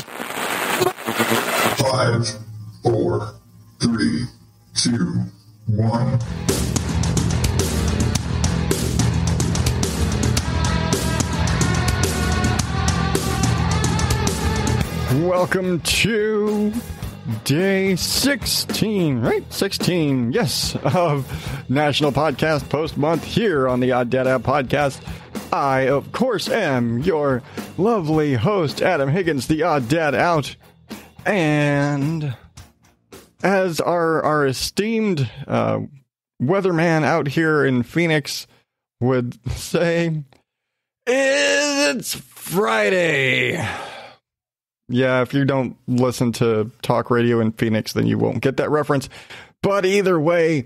5, 4, 3, 2, 1. Welcome to day 16, right? 16, yes, of National Podcast Post Month here on the Odd Dad Out Podcast. I, of course, am your lovely host, Adam Higgins, the Odd Dad Out. And as our esteemed weatherman out here in Phoenix would say, it's Friday. Yeah, if you don't listen to talk radio in Phoenix, then you won't get that reference. But either way,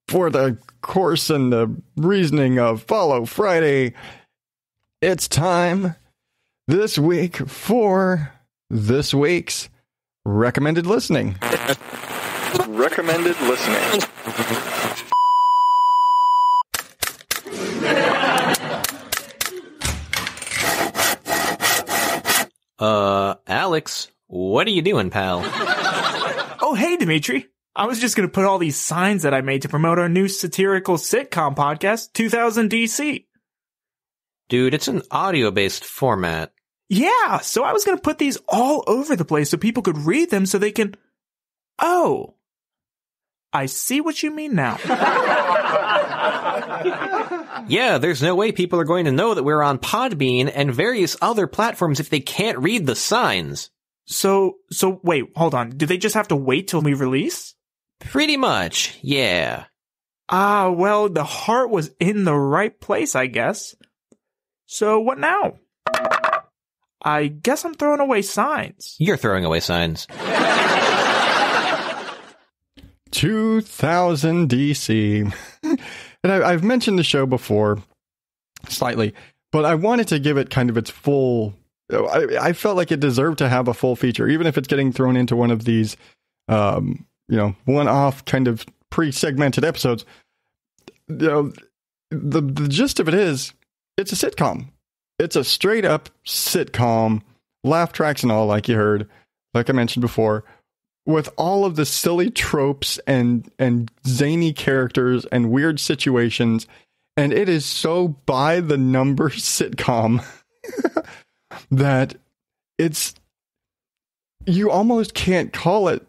for the course and the reasoning of Follow Friday, it's time this week for this week's Recommended Listening. Recommended Listening. Alex, what are you doing, pal? Oh, hey, Dimitri. I was just going to put all these signs that I made to promote our new satirical sitcom podcast, 2000 DC. Dude, it's an audio-based format. Yeah, so I was going to put these all over the place so people could read them so they can... Oh, I see what you mean now. Yeah, there's no way people are going to know that we're on Podbean and various other platforms if they can't read the signs. So wait, hold on. Do they just have to wait till we release? Pretty much, yeah. Well, the heart was in the right place, I guess. So what now? I guess I'm throwing away signs. You're throwing away signs. 2000 DC. And I've mentioned the show before, slightly, but I wanted to give it kind of its full... I felt like it deserved to have a full feature, even if it's getting thrown into one of these, one-off kind of pre-segmented episodes. The gist of it is, it's a sitcom. It's a straight-up sitcom, laugh tracks and all, like you heard, like I mentioned before, with all of the silly tropes and zany characters and weird situations, and it is so by the numbers sitcom that you almost can't call it.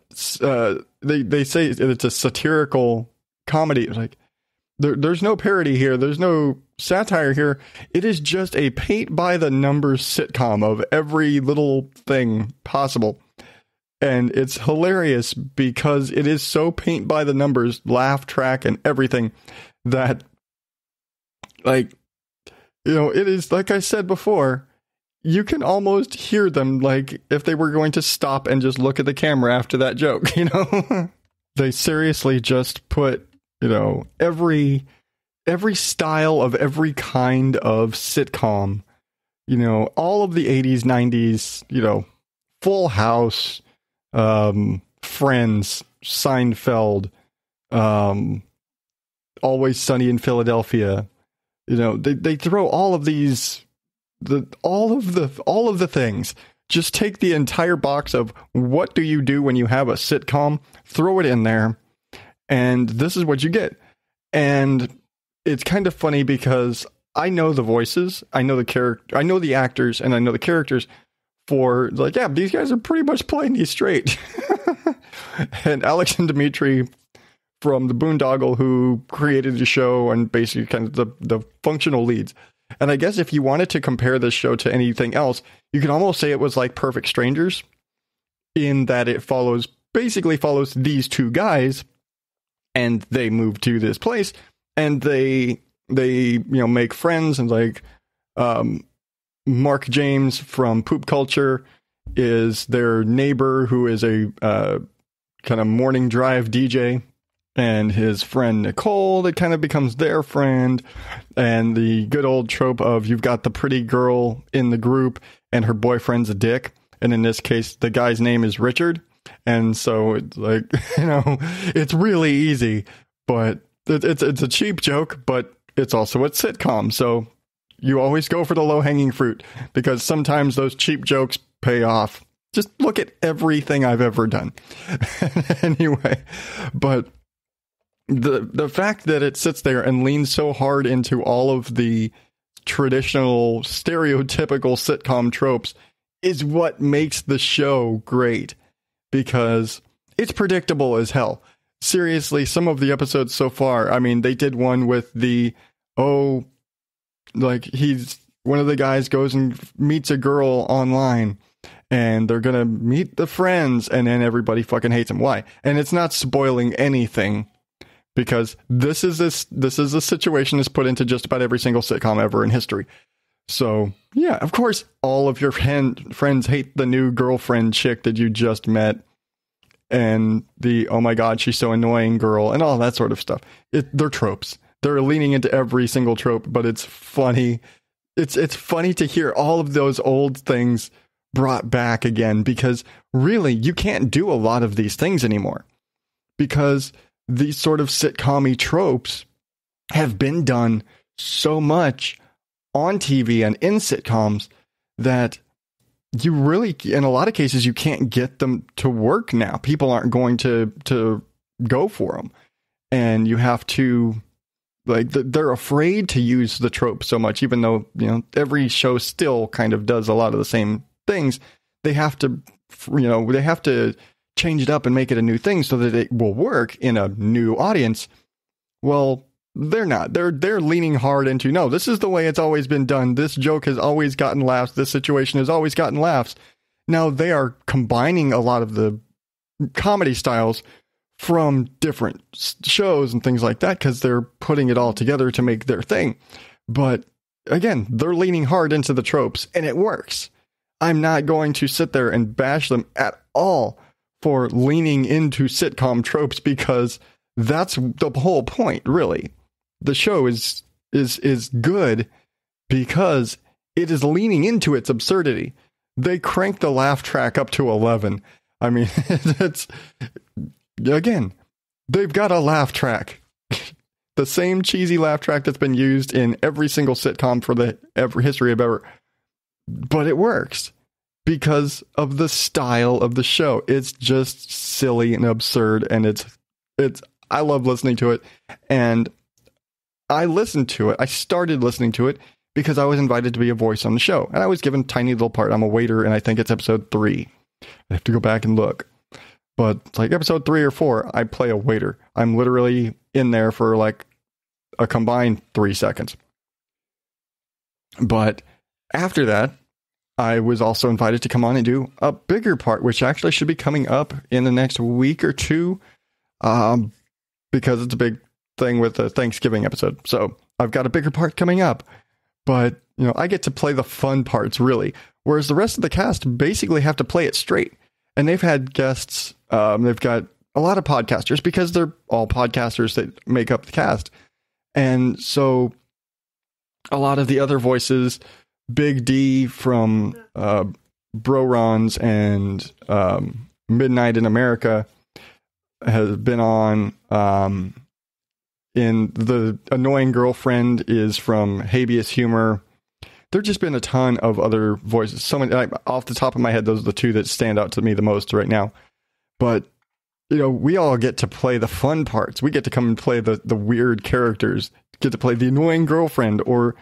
They say it's a satirical comedy. Like there's no parody here. There's no satire here. It is just a paint by the numbers sitcom of every little thing possible. And it's hilarious because it is so paint by the numbers, laugh track and everything that, it is, like I said before, you can almost hear them like if they were going to stop and just look at the camera after that joke, They seriously just put, every style of every kind of sitcom, all of the 80s, 90s, Full House, Friends, Seinfeld, Always Sunny in Philadelphia. They throw all of these, all of the things. Just take the entire box of what do you do when you have a sitcom, throw it in there, and this is what you get. And it's kind of funny because I know the voices, I know the actors, and I know the characters. For these guys are pretty much playing these straight. And Alex and Dimitri from the Boondoggle, who created the show and basically kind of the functional leads. And I guess if you wanted to compare this show to anything else, you could almost say it was like Perfect Strangers, in that it basically follows these two guys, and they move to this place, and they make friends, and Mark James from Poop Culture is their neighbor, who is a kind of morning drive DJ, and his friend Nicole that kind of becomes their friend, and the good old trope of you've got the pretty girl in the group and her boyfriend's a dick, and in this case the guy's name is Richard, and so it's it's really easy, but it's a cheap joke, but it's also a sitcom, so you always go for the low-hanging fruit, because sometimes those cheap jokes pay off. Just look at everything I've ever done. Anyway, but the fact that it sits there and leans so hard into all of the traditional stereotypical sitcom tropes is what makes the show great, because it's predictable as hell. Seriously, some of the episodes so far, I mean, they did one with one of the guys goes and meets a girl online, and they're gonna meet the friends, and then everybody fucking hates him. Why? And it's not spoiling anything, because this is a situation that's put into just about every single sitcom ever in history. So yeah, of course, all of your friends hate the new girlfriend chick that you just met, and the oh my god, she's so annoying girl, and all that sort of stuff. They're tropes. They're leaning into every single trope, but it's funny. It's funny to hear all of those old things brought back again, because really, you can't do a lot of these things anymore, because these sort of sitcom-y tropes have been done so much on TV and in sitcoms that you really, in a lot of cases, you can't get them to work now. People aren't going to go for them, and you have to, like, they're afraid to use the trope so much, even though, you know, every show still kind of does a lot of the same things. They have to, change it up and make it a new thing so that it will work in a new audience. Well, they're not. They're leaning hard into, no, this is the way it's always been done. This joke has always gotten laughs. This situation has always gotten laughs. Now they are combining a lot of the comedy styles from different shows and things like that, because they're putting it all together to make their thing. But again, they're leaning hard into the tropes, and it works. I'm not going to sit there and bash them at all for leaning into sitcom tropes, because that's the whole point, really. The show is good because it is leaning into its absurdity. They cranked the laugh track up to 11. I mean, it's, again, they've got a laugh track. The same cheesy laugh track that's been used in every single sitcom for the history of ever. But it works because of the style of the show. It's just silly and absurd, and it's I love listening to it. And I listened to it. I started listening to it because I was invited to be a voice on the show, and I was given a tiny little part. I'm a waiter, and I think it's episode 3. I have to go back and look. But it's like episode 3 or 4, I play a waiter. I'm literally in there for like a combined 3 seconds. But after that, I was also invited to come on and do a bigger part, which actually should be coming up in the next week or two, because it's a big thing with the Thanksgiving episode. So I've got a bigger part coming up, but you know, I get to play the fun parts, really, whereas the rest of the cast basically have to play it straight. And they've had guests. They've got a lot of podcasters, because they're all podcasters that make up the cast. And so a lot of the other voices, Big D from Bro-Rons and Midnight in America, has been on. In the Annoying Girlfriend is from Habeas Humor. There's just been a ton of other voices. So many, off the top of my head, those are the two that stand out to me the most right now. But, you know, we all get to play the fun parts. We get to come and play the weird characters. Get to play the Annoying Girlfriend, or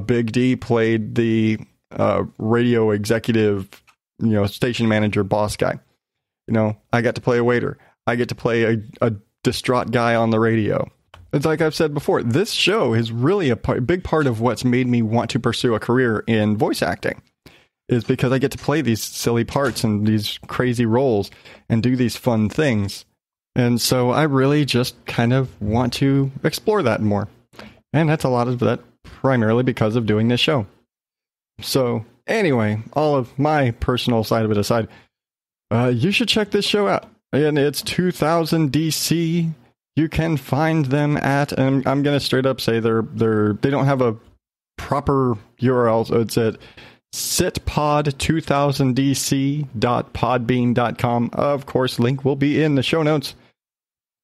Big D played the radio executive, you know, station manager, boss guy. You know, I got to play a waiter. I get to play a distraught guy on the radio. It's like I've said before, this show is really a big part of what's made me want to pursue a career in voice acting, is because I get to play these silly parts and these crazy roles and do these fun things. And so I really just kind of want to explore that more. And that's a lot of that primarily because of doing this show. So anyway, all of my personal side of it aside, you should check this show out. And it's 2000 DC. You can find them at, and I'm going to straight up say they don't have a proper URL, so it's at sitpod2000dc.podbean.com. Of course, link will be in the show notes.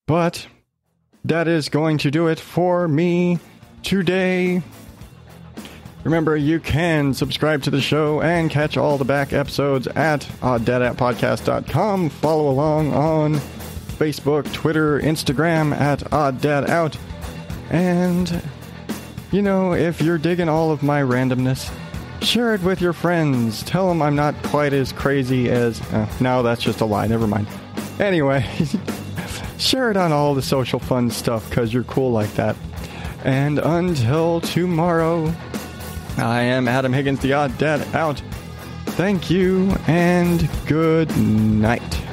But that is going to do it for me today. Remember, you can subscribe to the show and catch all the back episodes at oddadatpodcast.com. Follow along on Facebook, Twitter, Instagram at oddadout. And, you know, if you're digging all of my randomness, share it with your friends. Tell them I'm not quite as crazy as... no, that's just a lie. Never mind. Anyway, share it on all the social fun stuff because you're cool like that. And until tomorrow, I am Adam Higgins, the Odd Dad, out. Thank you, and good night.